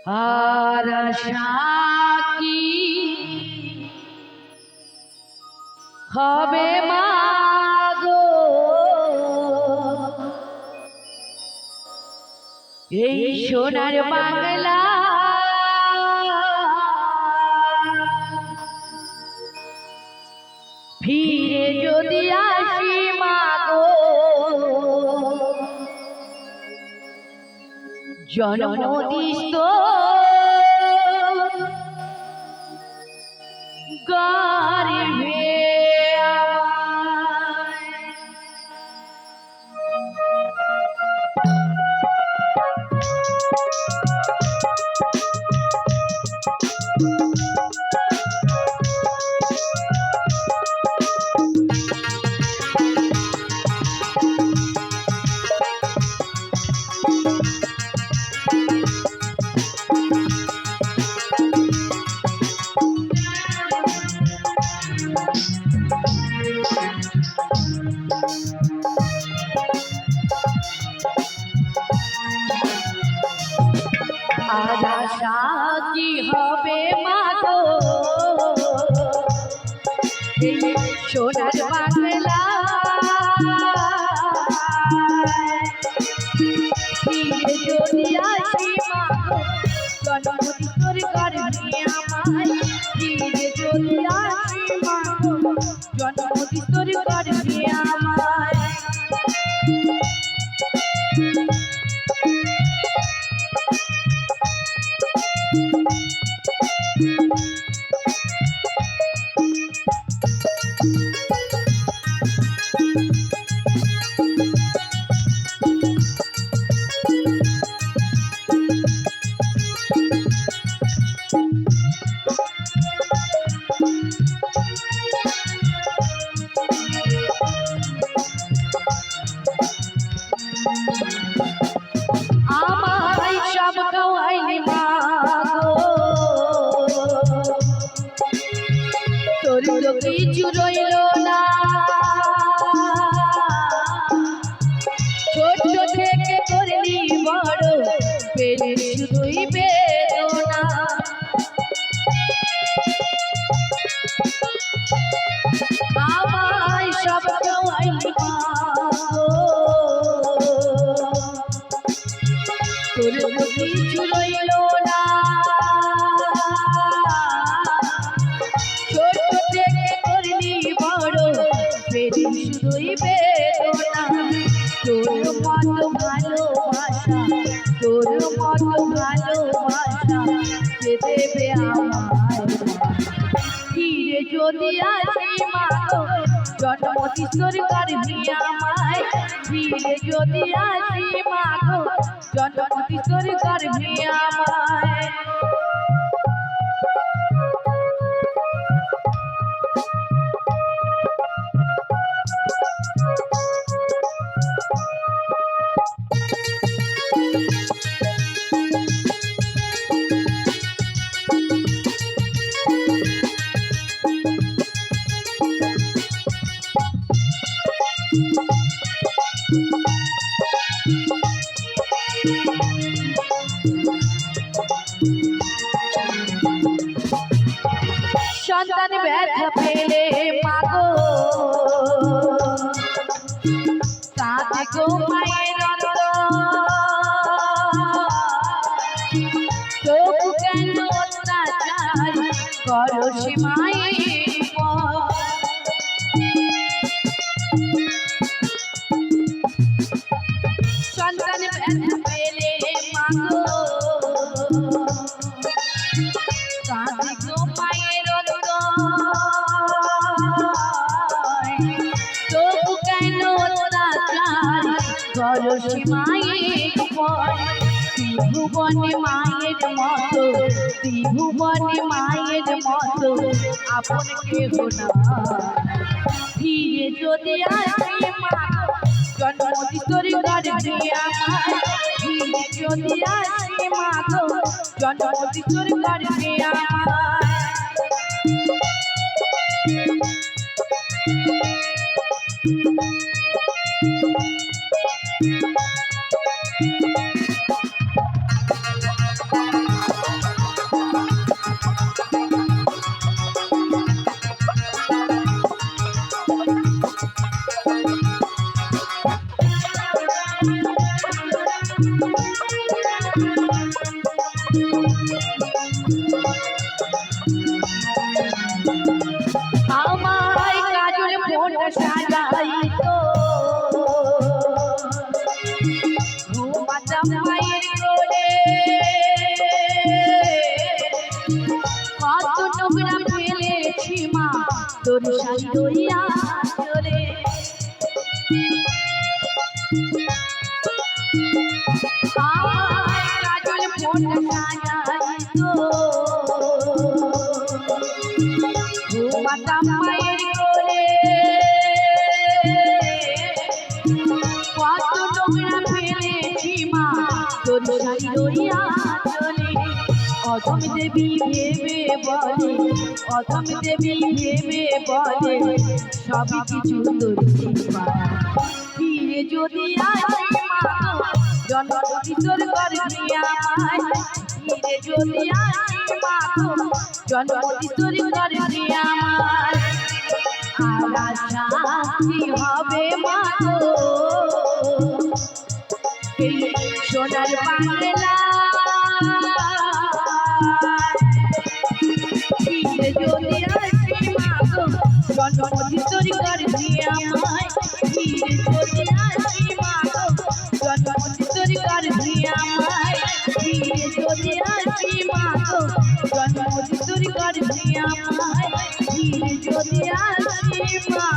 আর আশা কি হবে মাগো, এই সোনার বাংলা ফিরে যদি আসি মাগো, জন্মদিষ্ট গর্ভে আর আশা কি হবে মাগো, এই সোনার বাংলা ফিরে যদি আসি মাগো, জন্মদিষ্টর গর্ভে আমায় ফিরে যদি আসি মাগো, জন্মদিষ্টর গর্ভে আমায়। আমায় সব খাওয়াইনি মাগো, তোর তো কিছু রইল না, ছোট থেকে করলি বড় পেলে শুধুই বেদনা। আমায় সব খাওয়াইনি মাগো, তোর তো কিছু রইল না, ছোট থেকে করলি বড় পেলি শুধুই বেদনা। তোর মতো ভালোবাসা, তোর মতো ভালোবাসা কে দেবে আমায়, ফিরে যদি আসি মাগো, জন্মদিষ্টর গর্ভে আমায় ফিরে যদি আসি মাগো, জন্মদিষ্টর গর্ভে আমায়। সন্তান ব্যথা পেলে মাগো, কাঁদে গো মায়ের তবু কেন অত্যাচার করো সে মায়ের উপর। সন্তান ব্যথা পেলে মাগো, কাঁদে গো মায়ের তবু কেন অত্যাচার করো সে মায়ের উপর। ত্রিভুবনে মায়ের মতো, ত্রিভুবনে মায়ের মতো আপন কেহ না, ফিরে যদি আসি মাগো, জন্মদিষ্টর গর্ভে আমায় ফিরে যদি আসি মাগো, জন্মদিষ্টর গর্ভে আমায়। তো ঘুমাতাম মায়ের কোলে কত নোংরা ফেলেছি মা তোর শাড়ি রইয়া চলে কাজল ফোন সাজাই তো ঘুমাতাম মায়ের কোলে কত নোংরা ফেলেছি মা তোর শাড়ি রইয়া চলে অধম দেবী ভেবে বলে অধম দেবী ভেবে বলে সবই কিছু তোর ফিরে যদি আসি মা জন্মটি তোর গর্ভে আমায় ফিরে যদি আসি মা জন্মটি তোর গর্ভে আমায় আর আশা কি হবে মা এই সোনার বাংলা যদি আসি মা জন্মটি তোর গর্ভে আমায় ফিরে যদি আসি মা জন্মটি তোর গর্ভে আমায় ফিরে যদি আসি মা জন্মটি তোর গর্ভে আমায় ফিরে যদি আসি মা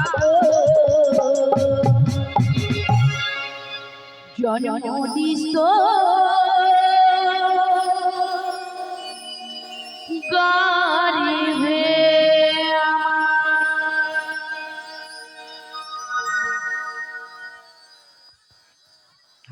জন্মদিস গা